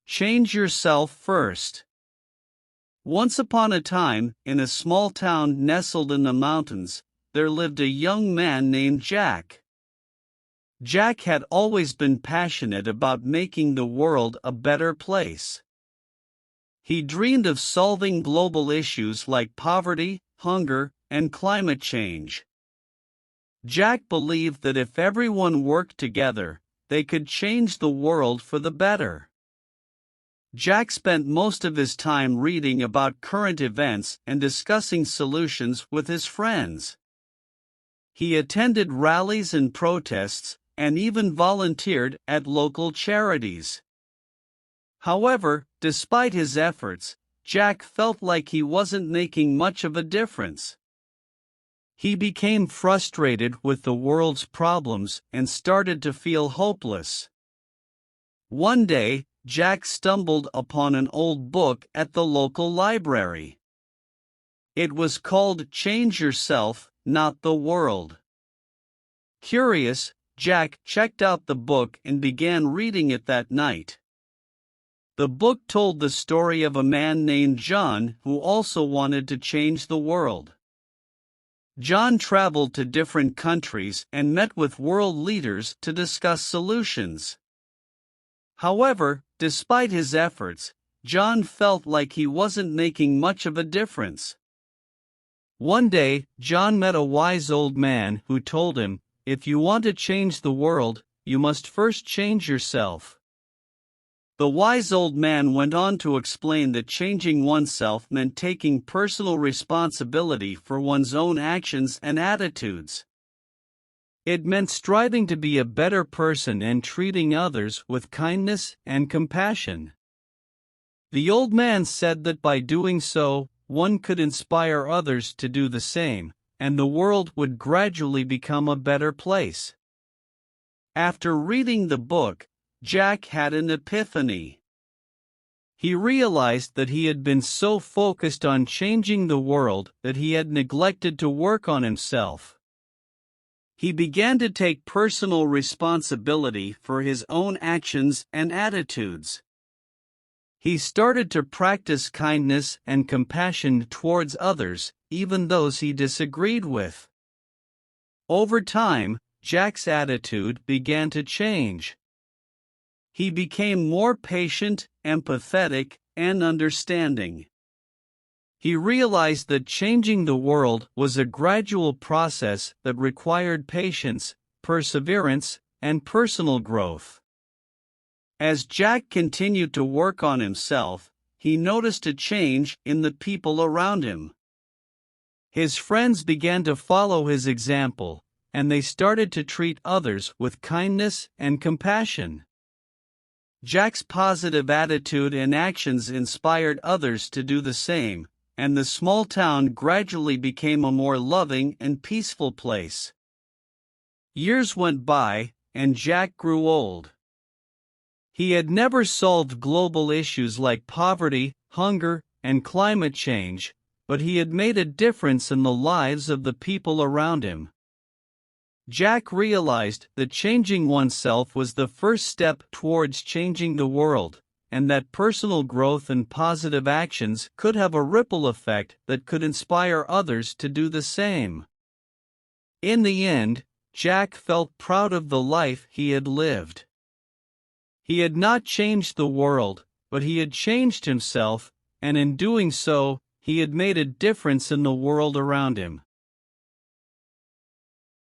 Change yourself first. Once upon a time, in a small town nestled in the mountains, there lived a young man named Jack. Jack had always been passionate about making the world a better place. He dreamed of solving global issues like poverty, hunger, and climate change. Jack believed that if everyone worked together, they could change the world for the better. Jack spent most of his time reading about current events and discussing solutions with his friends. He attended rallies and protests, and even volunteered at local charities. However, despite his efforts, Jack felt like he wasn't making much of a difference. He became frustrated with the world's problems and started to feel hopeless. One day, Jack stumbled upon an old book at the local library. It was called Change Yourself, Not the World. Curious, Jack checked out the book and began reading it that night. The book told the story of a man named John who also wanted to change the world. John traveled to different countries and met with world leaders to discuss solutions. However, despite his efforts, John felt like he wasn't making much of a difference. One day, John met a wise old man who told him, "If you want to change the world, you must first change yourself." The wise old man went on to explain that changing oneself meant taking personal responsibility for one's own actions and attitudes. It meant striving to be a better person and treating others with kindness and compassion. The old man said that by doing so, one could inspire others to do the same, and the world would gradually become a better place. After reading the book, Jack had an epiphany. He realized that he had been so focused on changing the world that he had neglected to work on himself. He began to take personal responsibility for his own actions and attitudes. He started to practice kindness and compassion towards others, even those he disagreed with. Over time, Jack's attitude began to change. He became more patient, empathetic, and understanding. He realized that changing the world was a gradual process that required patience, perseverance, and personal growth. As Jack continued to work on himself, he noticed a change in the people around him. His friends began to follow his example, and they started to treat others with kindness and compassion. Jack's positive attitude and actions inspired others to do the same, and the small town gradually became a more loving and peaceful place. Years went by, and Jack grew old. He had never solved global issues like poverty, hunger, and climate change, but he had made a difference in the lives of the people around him. Jack realized that changing oneself was the first step towards changing the world, and that personal growth and positive actions could have a ripple effect that could inspire others to do the same. In the end, Jack felt proud of the life he had lived. He had not changed the world, but he had changed himself, and in doing so, he had made a difference in the world around him.